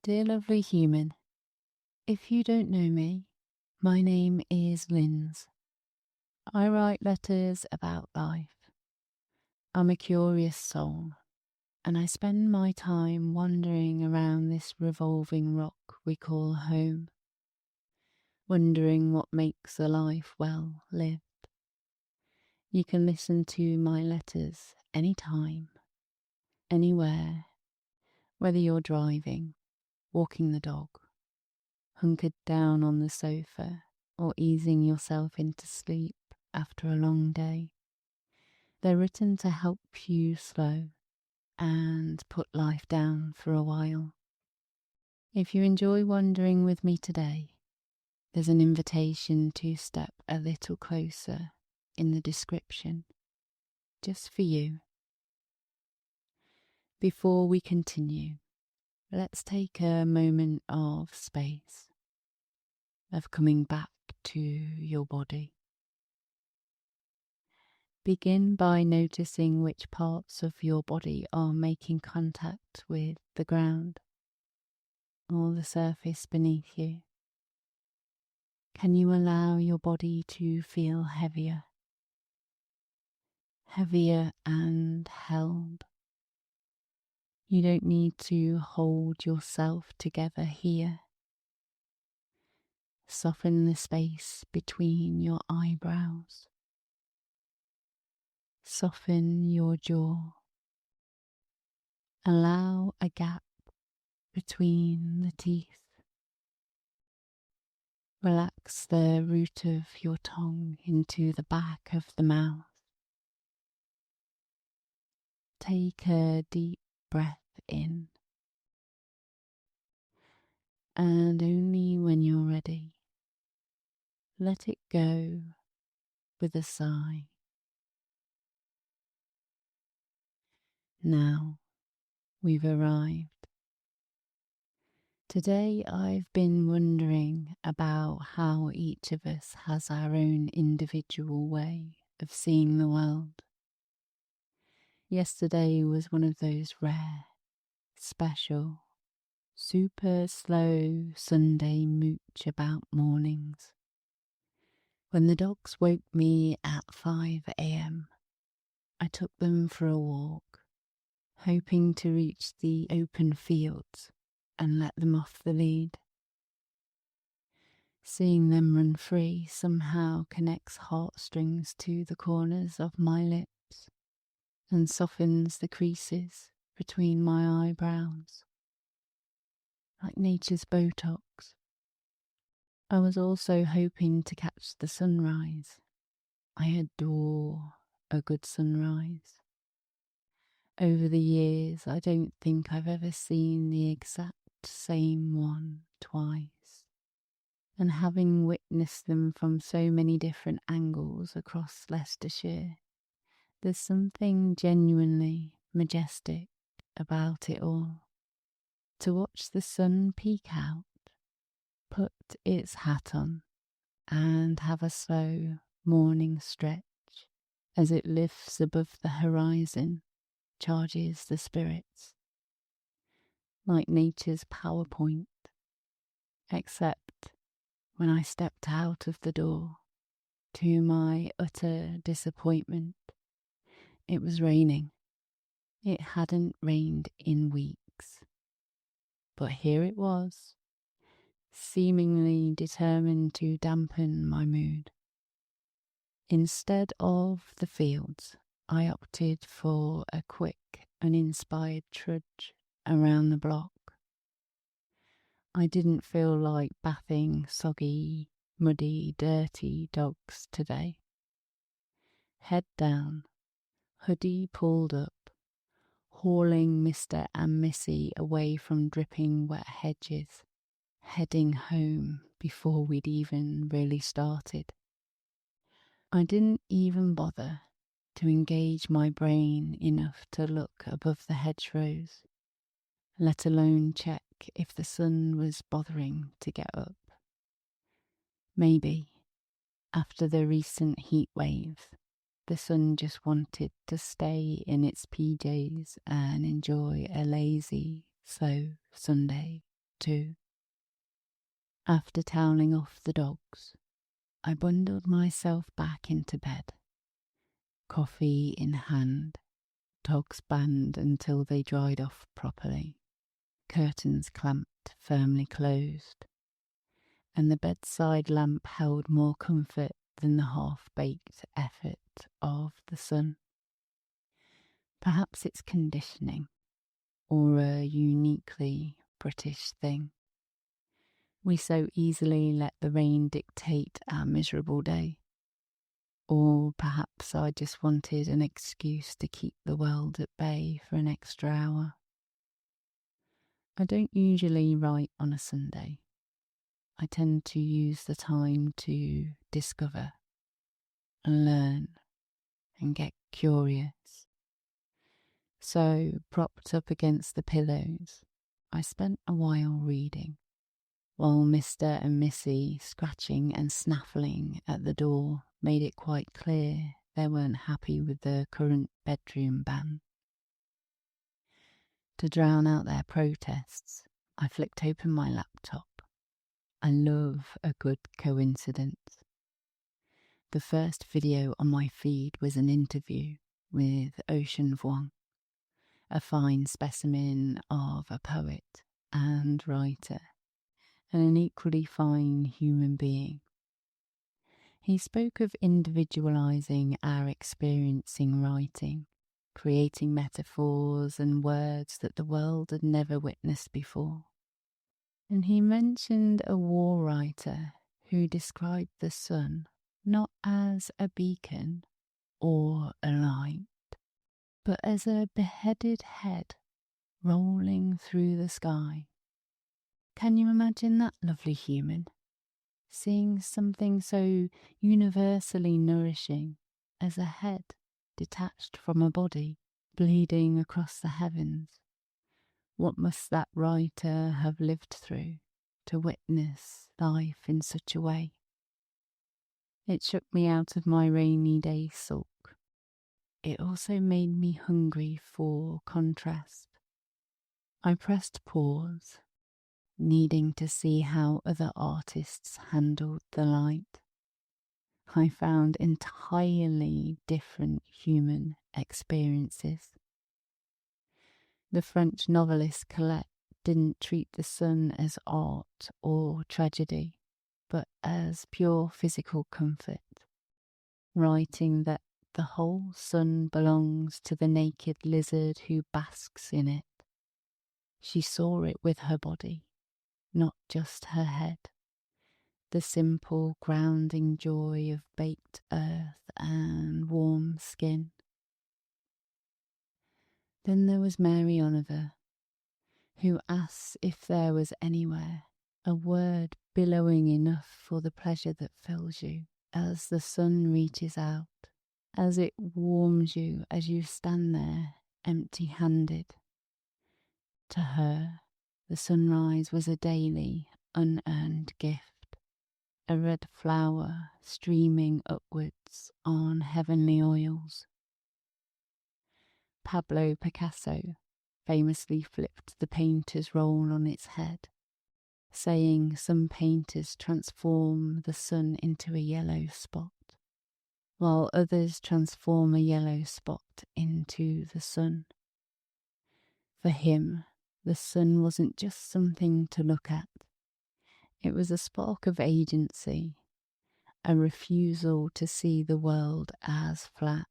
Dear lovely human, if you don't know me, my name is Lynz. I write letters about life. I'm a curious soul, and I spend my time wandering around this revolving rock we call home, wondering what makes a life well lived. You can listen to my letters anytime, anywhere, whether you're driving, walking the dog, hunkered down on the sofa, or easing yourself into sleep after a long day. They're written to help you slow and put life down for a while. If you enjoy wandering with me today, there's an invitation to step a little closer in the description, just for you. Before we continue, let's take a moment of space, of coming back to your body. Begin by noticing which parts of your body are making contact with the ground or the surface beneath you. Can you allow your body to feel heavier and held? You don't need to hold yourself together here. Soften the space between your eyebrows. Soften your jaw. Allow a gap between the teeth. Relax the root of your tongue into the back of the mouth. Take a deep breath in, and only when you're ready, let it go with a sigh. Now we've arrived. Today I've been wondering about how each of us has our own individual way of seeing the world. Yesterday was one of those rare, special, super slow Sunday mooch about mornings. When the dogs woke me at 5 a.m, I took them for a walk, hoping to reach the open fields and let them off the lead. Seeing them run free somehow connects heartstrings to the corners of my lips and softens the creases between my eyebrows, like nature's Botox. I was also hoping to catch the sunrise. I adore a good sunrise. Over the years, I don't think I've ever seen the exact same one twice. And having witnessed them from so many different angles across Leicestershire, there's something genuinely majestic about it all. To watch the sun peek out, put its hat on, and have a slow morning stretch as it lifts above the horizon, charges the spirits, like nature's PowerPoint, except when I stepped out of the door, to my utter disappointment, it was raining. It hadn't rained in weeks, but here it was, seemingly determined to dampen my mood. Instead of the fields, I opted for a quick, uninspired trudge around the block. I didn't feel like bathing soggy, muddy, dirty dogs today. Head down, hoodie pulled up, hauling Mr. and Missy away from dripping wet hedges, heading home before we'd even really started. I didn't even bother to engage my brain enough to look above the hedgerows, let alone check if the sun was bothering to get up. Maybe, after the recent heat wave, the sun just wanted to stay in its PJs and enjoy a lazy, slow Sunday 2. After toweling off the dogs, I bundled myself back into bed, coffee in hand, dogs banned until they dried off properly, curtains clamped firmly closed, and the bedside lamp held more comfort than the half-baked effort of the sun. Perhaps it's conditioning, or a uniquely British thing. We so easily let the rain dictate our miserable day. Or perhaps I just wanted an excuse to keep the world at bay for an extra hour. I don't usually write on a Sunday. I tend to use the time to discover and learn and get curious. So, propped up against the pillows, I spent a while reading, while Mr. and Missy scratching and snaffling at the door made it quite clear they weren't happy with the current bedroom ban. To drown out their protests, I flicked open my laptop. I love a good coincidence. The first video on my feed was an interview with Ocean Vuong, a fine specimen of a poet and writer, and an equally fine human being. He spoke of individualizing our experience in writing, creating metaphors and words that the world had never witnessed before. And he mentioned a war writer who described the sun not as a beacon or a light, but as a beheaded head rolling through the sky. Can you imagine that, lovely human? Seeing something so universally nourishing as a head detached from a body, bleeding across the heavens. What must that writer have lived through to witness life in such a way? It shook me out of my rainy day sulk. It also made me hungry for contrast. I pressed pause, needing to see how other artists handled the light. I found entirely different human experiences. The French novelist Colette didn't treat the sun as art or tragedy, but as pure physical comfort, writing that the whole sun belongs to the naked lizard who basks in it. She saw it with her body, not just her head. The simple grounding joy of baked earth and warm skin. Then there was Mary Oliver, who asks if there was anywhere a word billowing enough for the pleasure that fills you as the sun reaches out, as it warms you as you stand there empty-handed. To her, the sunrise was a daily, unearned gift, a red flower streaming upwards on heavenly oils. Pablo Picasso famously flipped the painter's role on its head, saying some painters transform the sun into a yellow spot, while others transform a yellow spot into the sun. For him, the sun wasn't just something to look at. It was a spark of agency, a refusal to see the world as flat.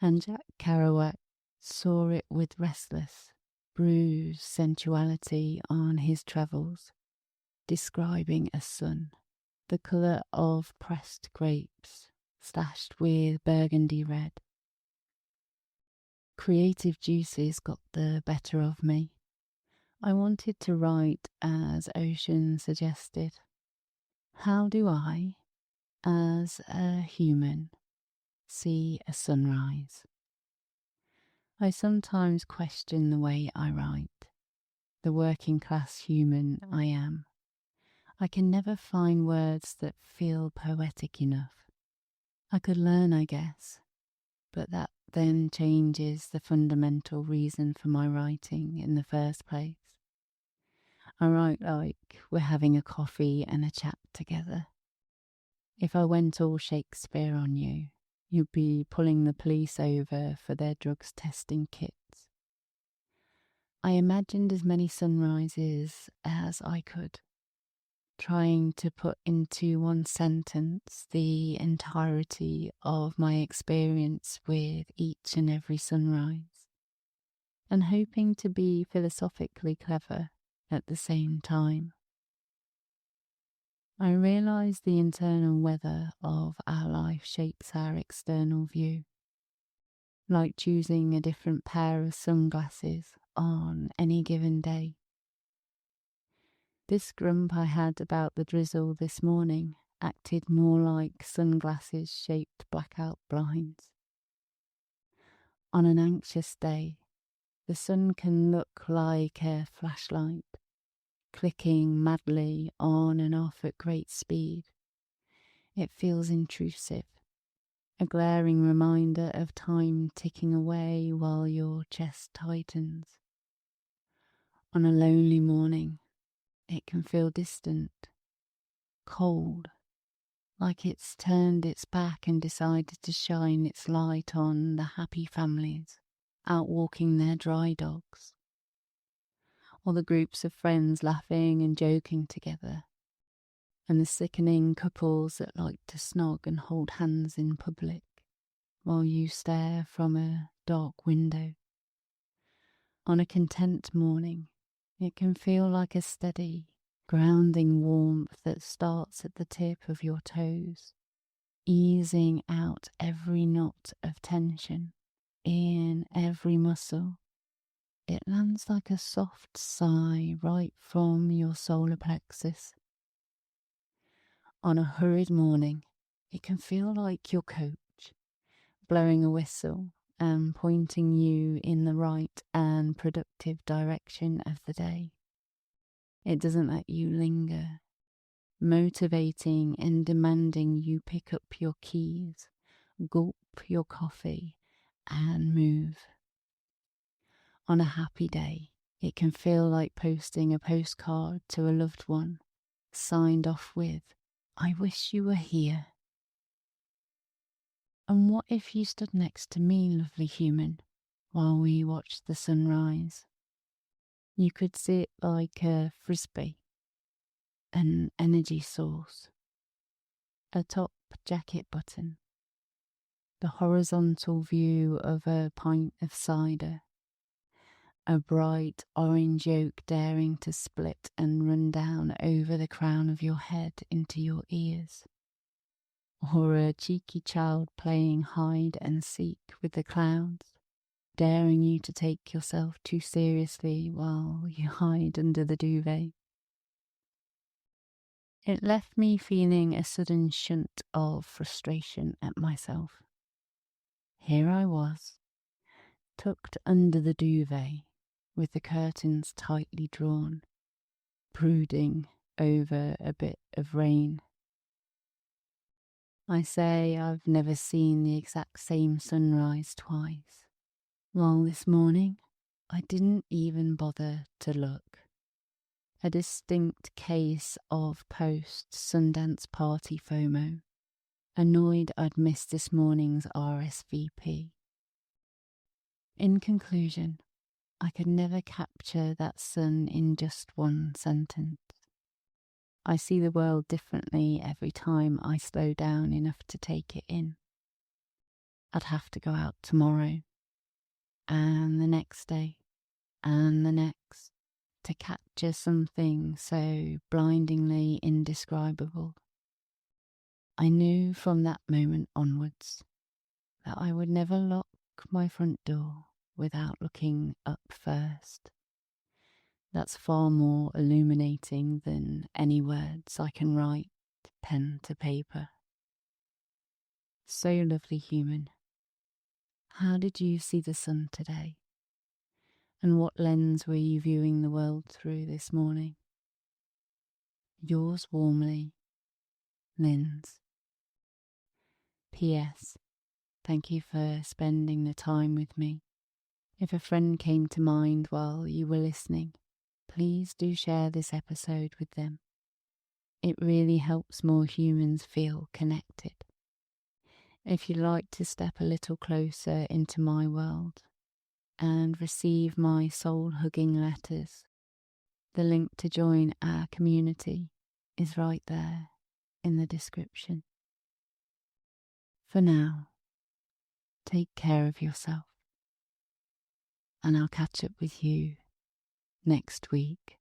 And Jack Kerouac saw it with restless, bruised sensuality on his travels, describing a sun, the colour of pressed grapes, slashed with burgundy red. Creative juices got the better of me. I wanted to write as Ocean suggested. How do I, as a human, see a sunrise? I sometimes question the way I write, the working class human I am. I can never find words that feel poetic enough. I could learn, I guess, but that then changes the fundamental reason for my writing in the first place. I write like we're having a coffee and a chat together. If I went all Shakespeare on you, you'd be pulling the police over for their drugs testing kits. I imagined as many sunrises as I could, trying to put into one sentence the entirety of my experience with each and every sunrise, and hoping to be philosophically clever at the same time. I realise the internal weather of our life shapes our external view, like choosing a different pair of sunglasses on any given day. This grump I had about the drizzle this morning acted more like sunglasses-shaped blackout blinds. On an anxious day, the sun can look like a flashlight, clicking madly on and off at great speed. It feels intrusive, a glaring reminder of time ticking away while your chest tightens. On a lonely morning, it can feel distant, cold, like it's turned its back and decided to shine its light on the happy families out walking their dry dogs, or the groups of friends laughing and joking together, and the sickening couples that like to snog and hold hands in public while you stare from a dark window. On a content morning, it can feel like a steady, grounding warmth that starts at the tip of your toes, easing out every knot of tension in every muscle. It lands like a soft sigh right from your solar plexus. On a hurried morning, it can feel like your coach, blowing a whistle and pointing you in the right and productive direction of the day. It doesn't let you linger, motivating and demanding you pick up your keys, gulp your coffee, and move. On a happy day, it can feel like posting a postcard to a loved one, signed off with, "I wish you were here." And what if you stood next to me, lovely human, while we watched the sunrise? You could see it like a frisbee, an energy source, a top jacket button, the horizontal view of a pint of cider, a bright orange yolk daring to split and run down over the crown of your head into your ears, or a cheeky child playing hide and seek with the clouds, daring you to take yourself too seriously while you hide under the duvet. It left me feeling a sudden shunt of frustration at myself. Here I was, tucked under the duvet, with the curtains tightly drawn, brooding over a bit of rain. I say I've never seen the exact same sunrise twice, while this morning I didn't even bother to look. A distinct case of post-Sundance party FOMO, annoyed I'd missed this morning's RSVP. In conclusion, I could never capture that sun in just one sentence. I see the world differently every time I slow down enough to take it in. I'd have to go out tomorrow, and the next day, and the next, to capture something so blindingly indescribable. I knew from that moment onwards that I would never lock my front door without looking up first. That's far more illuminating than any words I can write pen to paper. So lovely human, how did you see the sun today? And what lens were you viewing the world through this morning? Yours warmly, Lynz. P.S. Thank you for spending the time with me. If a friend came to mind while you were listening, please do share this episode with them. It really helps more humans feel connected. If you'd like to step a little closer into my world and receive my soul-hugging letters, the link to join our community is right there in the description. For now, take care of yourself, and I'll catch up with you next week.